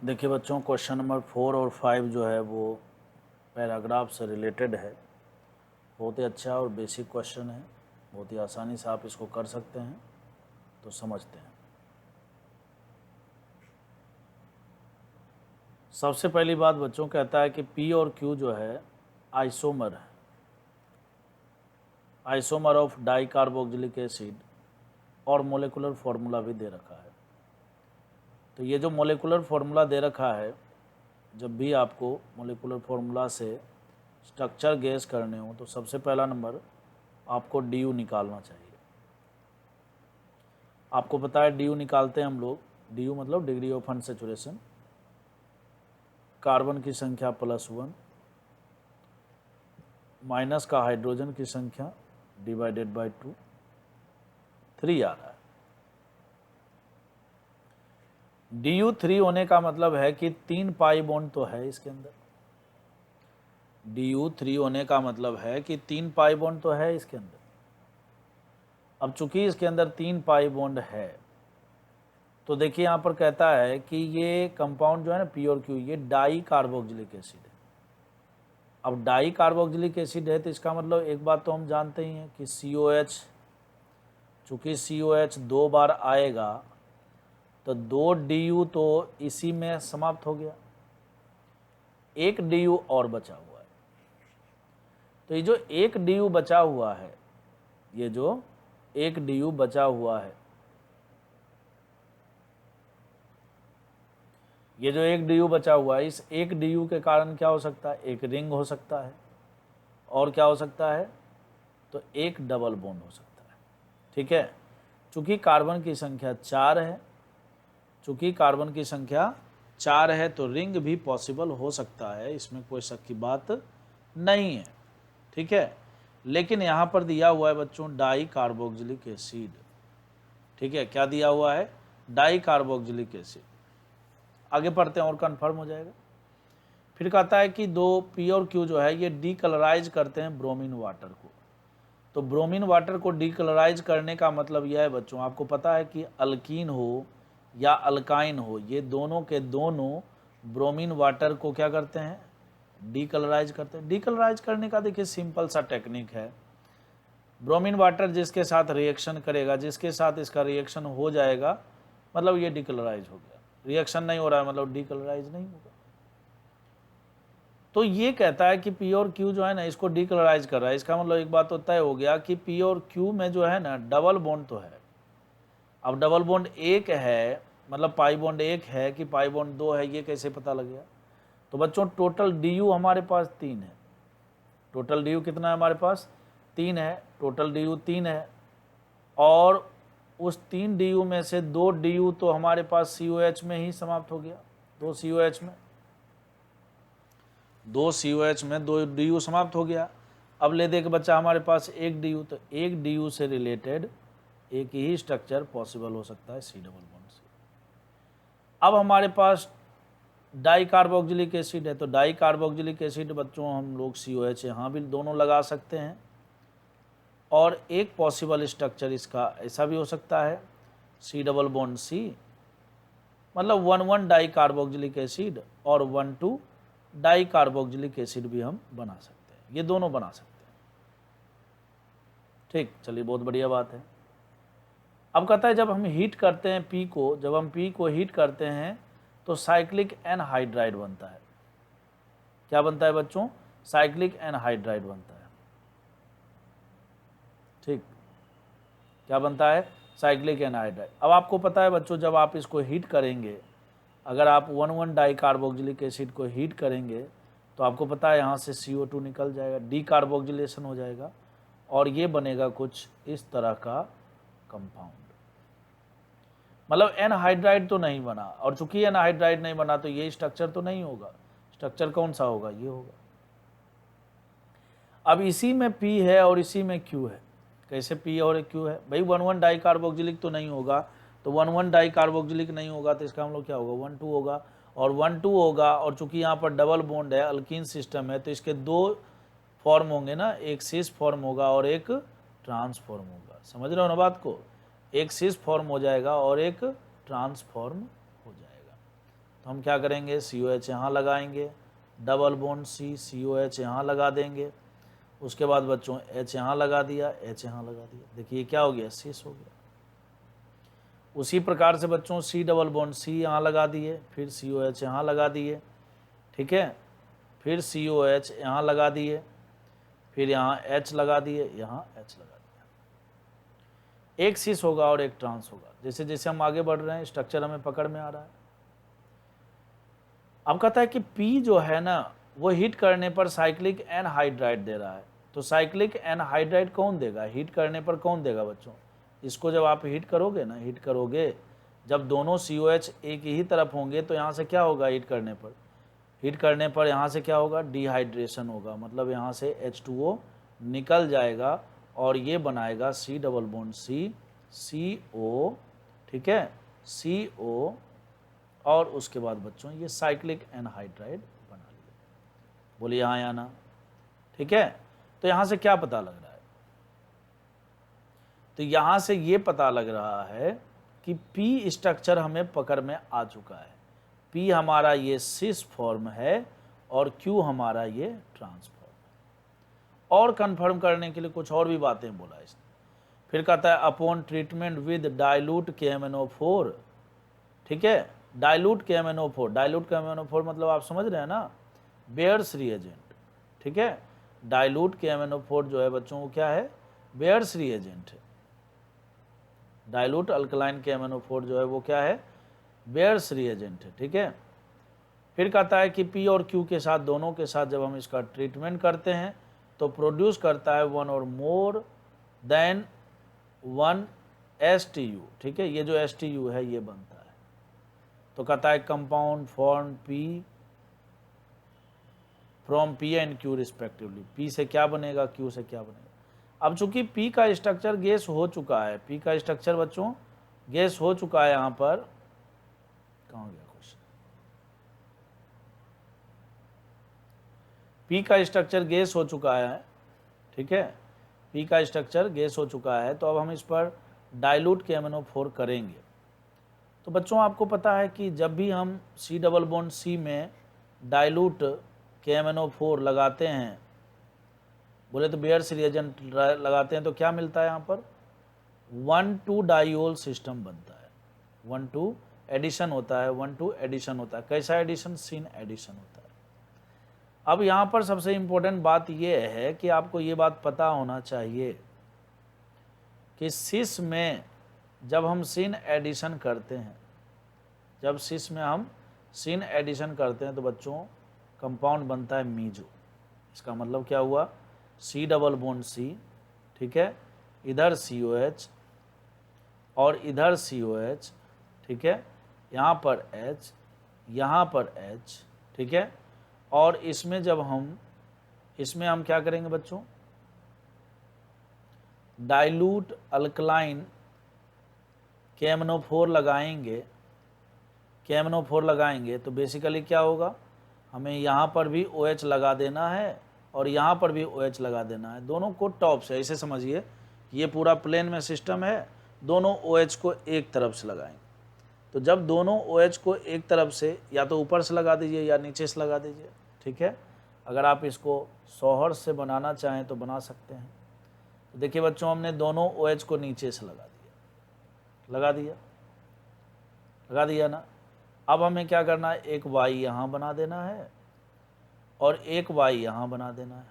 देखिए बच्चों, question number 4 और 5 जो है वो पैराग्राफ से रिलेटेड है। बहुत ही अच्छा और बेसिक क्वेश्चन है, बहुत ही आसानी से आप इसको कर सकते हैं। तो समझते हैं। सबसे पहली बात बच्चों कहता है कि P और Q जो है आइसोमर है, isomer of di carboxylic acid, और मोलेकुलर फार्मूला भी दे रखा है। तो ये जो मोलेकुलर फार्मूला दे रखा है, जब भी आपको मोलेकुलर फार्मूला से स्ट्रक्चर गेस करने हो तो सबसे पहला नंबर आपको DU निकालना चाहिए। आपको पता है DU निकालते हैं हम लोग, DU मतलब डिग्री ऑफ अनसैचुरेशन, कार्बन की संख्या +1 माइनस का हाइड्रोजन की संख्या डिवाइडेड बाय 2, 3 आ रहा है। DU 3 होने का मतलब है कि 3 पाई बॉन्ड तो है इसके अंदर। DU 3 होने का मतलब है कि 3 पाई बॉन्ड तो है इसके अंदर। अब चूंकि इसके अंदर 3 पाई बॉन्ड है तो देखिए यहाँ पर कहता है कि ये कंपाउंड जो है ना P और Q, ये डाई कार्बोक्सिलिक एसिड है। अब डाई कार्बोक्सिलिक एसिड है तो इसका मतलब एक बात तो हम जानते ही हैं कि COH, चूँकि COH 2 बार आएगा तो 2 DU तो इसी में समाप्त हो गया, 1 DU और बचा हुआ है। तो ये जो 1 DU बचा हुआ है, ये जो 1 DU बचा हुआ है, ये जो 1 DU बचा हुआ है, इस 1 DU के कारण क्या हो सकता है? एक रिंग हो सकता है, और क्या हो सकता है? तो एक डबल बॉन्ड हो सकता है। ठीक है, चूंकि कार्बन की संख्या 4 है, चूंकि कार्बन की संख्या 4 है तो रिंग भी पॉसिबल हो सकता है, इसमें कोई शक की बात नहीं है। ठीक है, लेकिन यहाँ पर दिया हुआ है बच्चों डाई कार्बोक्सिलिक एसिड। ठीक है, क्या दिया हुआ है? Di carboxylic acid. आगे पढ़ते हैं और कंफर्म हो जाएगा। फिर कहता है कि 2 P और Q जो है ये डीकलराइज करते हैं ब्रोमीन वाटर को। तो ब्रोमीन वाटर को डीकलराइज करने का मतलब यह है बच्चों, आपको पता है कि अल्कीन हो या अल्काइन हो, ये दोनों के दोनों ब्रोमीन वाटर को क्या करते हैं? डीकलराइज करते हैं। डीकलराइज करने का देखिए सिंपल सा टेक्निक है। ब्रोमीन वाटर जिसके साथ रिएक्शन करेगा, जिसके साथ इसका रिएक्शन हो जाएगा, मतलब ये डीकलराइज हो गया। रिएक्शन नहीं हो रहा है मतलब डीकलराइज नहीं होगा। तो ये कहता है कि P और Q जो है ना इसको डीकलराइज कर रहा है। इसका मतलब एक बात तो तय हो गया कि P और Q में जो है ना डबल बॉन्ड तो है। अब डबल बॉन्ड एक है, मतलब पाई बॉन्ड एक है कि पाई बॉन्ड 2 है, ये कैसे पता लग गया? तो बच्चों टोटल DU हमारे पास 3 है। टोटल DU कितना है हमारे पास? 3 है। टोटल DU 3 है, और उस 3 DU में से 2 DU तो हमारे पास COH में ही समाप्त हो गया। 2 COH में 2 DU समाप्त हो गया। अब ले दे के बच्चा हमारे पास 1 DU, तो 1 DU से रिलेटेड एक ही स्ट्रक्चर पॉसिबल हो सकता है C डबल बॉन्ड से। अब हमारे पास डाई कार्बोक्सिलिक एसिड है, तो डाई कार्बोक्सिलिक एसिड बच्चों हम लोग COH यहाँ भी दोनों लगा सकते हैं, और एक पॉसिबल स्ट्रक्चर इसका ऐसा भी हो सकता है C डबल बॉन्ड C, मतलब 1,1 डाई कार्बोक्सिलिक एसिड और 1,2 डाई कार्बोक्सिलिक एसिड भी हम बना सकते हैं। ये दोनों बना सकते हैं। ठीक, चलिए बहुत बढ़िया बात है। अब कहता है जब हम हीट करते हैं P को, जब हम P को हीट करते हैं तो साइक्लिक एनहाइड्राइड बनता है। क्या बनता है बच्चों? साइक्लिक एनहाइड्राइड बनता है। ठीक, क्या बनता है? Cyclic anhydride. अब आपको पता है बच्चों, जब आप इसको हीट करेंगे, अगर आप 1,1 डाई कार्बोक्सिलिक एसिड को हीट करेंगे तो आपको पता है यहाँ से CO2 निकल जाएगा, डीकार्बोक्सिलेशन हो जाएगा, और ये बनेगा कुछ इस तरह का कंपाउंड। मतलब एनहाइड्राइड तो नहीं बना, और चूंकि एनहाइड्राइड नहीं बना तो ये स्ट्रक्चर तो नहीं होगा। स्ट्रक्चर कौन सा होगा? ये होगा। अब इसी में P है और इसी में Q है। कैसे P और Q है भाई? 1,1 डाई कार्बोक्सिलिक तो नहीं होगा, तो 1,1 डाई कार्बोक्सिलिक नहीं होगा तो इसका हम लोग क्या होगा? 1,2 होगा, और 1,2 होगा, और चूंकि यहाँ पर डबल बॉन्ड है, अल्कीन सिस्टम है, तो इसके 2 फॉर्म होंगे ना, एक सिस फॉर्म होगा और एक ट्रांसफॉर्म होगा। समझ रहे हो ना बात को? एक सिस फॉर्म हो जाएगा और एक ट्रांसफॉर्म हो जाएगा। तो हम क्या करेंगे, COH यहाँ लगाएंगे, डबल बॉन्ड COH यहाँ लगा देंगे, उसके बाद बच्चों H यहाँ लगा दिया, H यहाँ लगा दिया, देखिए क्या हो गया, सिस हो गया। उसी प्रकार से बच्चों C डबल बॉन्ड C यहाँ लगा दिए, फिर COH यहाँ लगा दिए, ठीक है, फिर COH यहाँ लगा दिए, फिर यहाँ H लगा दिए, यहाँ H लगा दिया। एक सिस होगा और एक ट्रांस होगा। जैसे जैसे हम आगे बढ़ रहे हैं स्ट्रक्चर हमें पकड़ में आ रहा है। अब कहता है कि P जो है ना वो हीट करने पर साइक्लिक एनहाइड्राइड दे रहा है। तो साइक्लिक एनहाइड्राइड कौन देगा, हीट करने पर कौन देगा बच्चों, इसको जब आप हीट करोगे ना, हीट करोगे जब दोनों COH एक ही तरफ होंगे तो यहाँ से क्या होगा, हीट करने पर यहाँ से क्या होगा, डिहाइड्रेशन होगा, मतलब यहाँ से H2O निकल जाएगा और ये बनाएगा C डबल बॉन्ड CO, ठीक है, CO, और उसके बाद बच्चों ये साइक्लिक एनहाइड्राइड बना लिया। बोलिए हाँ या ना, ठीक है। तो यहाँ से क्या पता लग रहा है, तो यहाँ से ये पता लग रहा है कि P स्ट्रक्चर हमें पकड़ में आ चुका है। P हमारा ये सिस फॉर्म है और Q हमारा ये ट्रांस फॉर्म है। और कंफर्म करने के लिए कुछ और भी बातें बोला इसने। फिर कहता है upon treatment with dilute KMnO4, ठीक है, डाइल्यूट KMnO4 मतलब आप समझ रहे हैं ना, बेयर्स रिएजेंट, ठीक है। डाइल्यूट KMnO4 जो है बच्चों वो क्या है, बेयर्स रिएजेंट है। डाइल्यूट अल्कलाइन KMnO4 जो है वो क्या है, बेयर्स रिएजेंट है, ठीक है। फिर कहता है कि P और Q के साथ, दोनों के साथ जब हम इसका ट्रीटमेंट करते हैं तो प्रोड्यूस करता है 1 और मोर देन 1 STU, ठीक है, ये जो STU है ये बनता है। तो कहता है compound form from P and Q respectively, P से क्या बनेगा, Q से क्या बनेगा। अब चूंकि P का स्ट्रक्चर गैस हो चुका है, P का स्ट्रक्चर बच्चों गैस हो चुका है, यहाँ पर कहाँ गया क्वेश्चन, P का स्ट्रक्चर गैस हो चुका है, ठीक है, P का स्ट्रक्चर गैस हो चुका है। तो अब हम इस पर डाइल्यूट KMnO4 करेंगे। तो बच्चों आपको पता है कि जब भी हम C डबल बॉन्ड C में डाइल्यूट KMnO4 लगाते हैं, बोले तो बेयर्स रिएजेंट लगाते हैं, तो क्या मिलता है यहाँ पर 1,2 डाइओल सिस्टम बनता है, 1,2 एडिशन होता है, 1,2 एडिशन होता है। कैसा एडिशन, सिन एडिशन होता है। अब यहाँ पर सबसे इम्पोर्टेंट बात यह है कि आपको ये बात पता होना चाहिए कि सिस में जब हम सिन एडिशन करते हैं, जब सिस में हम सिन एडिशन करते हैं तो बच्चों कंपाउंड बनता है मीजो। इसका मतलब क्या हुआ, C डबल बॉन्ड C, ठीक है, इधर COH और इधर COH, ठीक है, यहाँ पर H, यहाँ पर H, ठीक है, और इसमें जब इसमें हम क्या करेंगे बच्चों, डाइल्यूट अल्कलाइन KMnO4 लगाएंगे तो बेसिकली क्या होगा, हमें यहाँ पर भी OH लगा देना है और यहाँ पर भी OH लगा देना है, दोनों को टॉप से, ऐसे समझिए ये पूरा प्लेन में सिस्टम है, दोनों OH को एक तरफ से लगाएंगे। तो जब दोनों OH को एक तरफ से या तो ऊपर से लगा दीजिए या नीचे से लगा दीजिए, ठीक है। अगर आप इसको सौहर से बनाना चाहें तो बना सकते हैं। तो देखिए बच्चों हमने दोनों OH को नीचे से लगा दिया ना। अब हमें क्या करना है, एक Y यहाँ बना देना है और एक Y यहाँ बना देना है,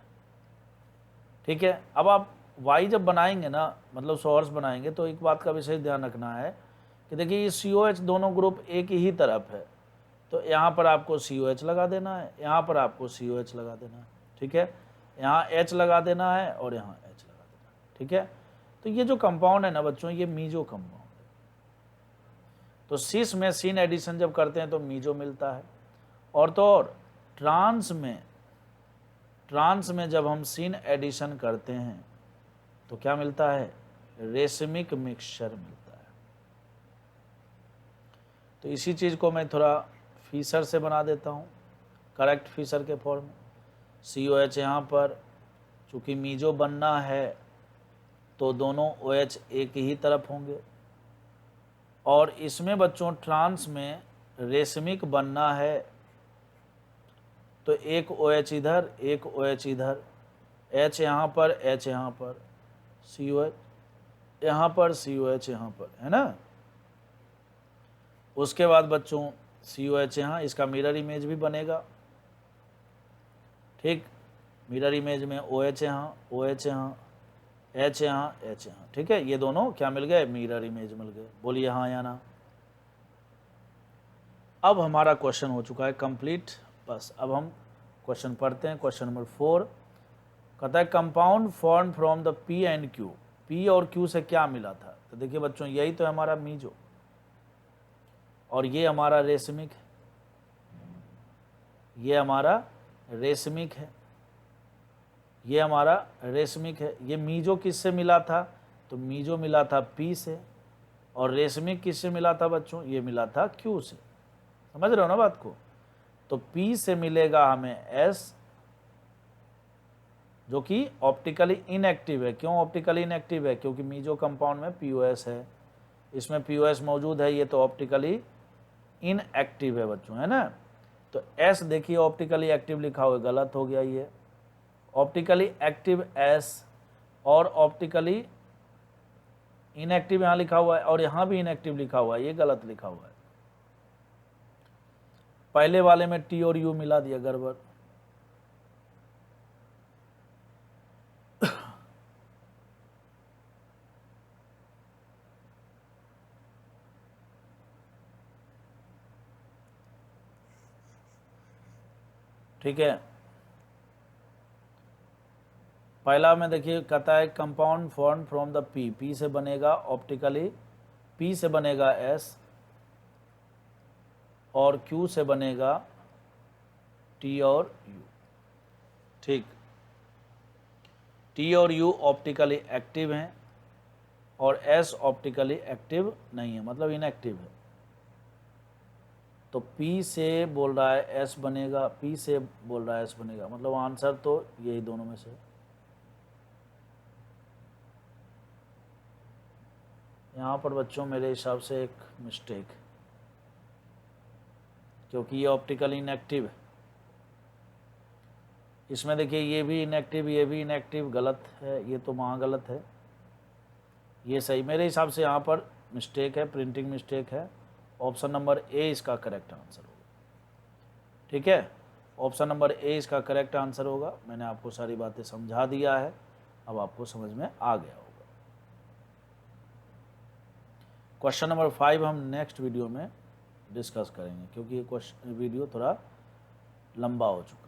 ठीक है। अब आप Y जब बनाएंगे ना, मतलब सोर्स बनाएंगे, तो एक बात का विशेष ध्यान रखना है कि देखिए ये COH दोनों ग्रुप एक ही तरफ है, तो यहाँ पर आपको COH लगा देना है, यहाँ पर आपको COH लगा देना है, ठीक है, यहाँ H लगा देना है और यहाँ H लगा देना है, ठीक है। तो ये जो कंपाउंड है ना बच्चों, ये मीजो कंपाउंड है। तो सिस में सिन एडिशन जब करते हैं तो मीजो मिलता है, और तो और ट्रांस में जब हम सिन एडिशन करते हैं तो क्या मिलता है, रेशमिक मिक्सचर मिलता है। तो इसी चीज़ को मैं थोड़ा फिशर से बना देता हूँ, करेक्ट फिशर के फॉर्म में। COH यहाँ पर चूँकि मीजो बनना है तो दोनों OH एक ही तरफ होंगे, और इसमें बच्चों ट्रांस में रेशमिक बनना है तो एक OH इधर, एक OH इधर, H यहाँ पर, H यहाँ पर, COH यहाँ पर, COH यहाँ पर, है ना। उसके बाद बच्चों COH यहाँ, इसका मिरर इमेज भी बनेगा, ठीक। मिरर इमेज में OH यहाँ, OH यहाँ, H यहाँ, H यहाँ, ठीक है। ये दोनों क्या मिल गए, मिरर इमेज मिल गए। बोलिए हाँ या ना। अब हमारा क्वेश्चन हो चुका है कंप्लीट। बस अब हम क्वेश्चन पढ़ते हैं। क्वेश्चन नंबर 4 कहता है compound form from the P and Q। P और Q से क्या मिला था? तो देखिए बच्चों, यही तो है हमारा मीजो, और ये हमारा रेशमिक है, ये हमारा रेशमिक है, ये हमारा रेशमिक है। ये मीजो किससे मिला था? तो मीजो मिला था P से, और रेशमिक किससे मिला था बच्चों? ये मिला था Q से। समझ रहे हो ना बात को? तो P से मिलेगा हमें S, जो कि ऑप्टिकली इनएक्टिव है। क्यों ऑप्टिकली इनएक्टिव है? क्योंकि मीजो कंपाउंड में POS है, इसमें POS मौजूद है, ये तो ऑप्टिकली इनएक्टिव है बच्चों, है ना। तो S देखिए ऑप्टिकली एक्टिव लिखा हुआ है, गलत हो गया ये। ऑप्टिकली एक्टिव S और ऑप्टिकली इनएक्टिव यहाँ लिखा हुआ है, और यहाँ भी इनएक्टिव लिखा हुआ है, ये गलत लिखा हुआ है। पहले वाले में T और U मिला दिया, गड़बड़। ठीक है, पहला में देखिए कहता है compound form from the P। P से बनेगा ऑप्टिकली, P से बनेगा S, और Q से बनेगा T और U, ठीक। T और U ऑप्टिकली एक्टिव हैं और S ऑप्टिकली एक्टिव नहीं है, मतलब इनएक्टिव है। तो P से बोल रहा है S बनेगा, P से बोल रहा है S बनेगा, मतलब आंसर तो यही दोनों में से। यहाँ पर बच्चों मेरे हिसाब से एक मिस्टेक, क्योंकि ये ऑप्टिकली इनएक्टिव है। इसमें देखिए ये भी इनएक्टिव, ये भी इनएक्टिव, गलत है, ये तो वहाँ गलत है, ये सही। मेरे हिसाब से यहाँ पर मिस्टेक है, प्रिंटिंग मिस्टेक है। ऑप्शन नंबर ए इसका करेक्ट आंसर होगा, ठीक है। ऑप्शन नंबर ए इसका करेक्ट आंसर होगा। मैंने आपको सारी बातें समझा दिया है, अब आपको समझ में आ गया होगा। क्वेश्चन नंबर 5 हम नेक्स्ट वीडियो में डिस्कस करेंगे, क्योंकि ये क्वेश्चन वीडियो थोड़ा लंबा हो चुका है।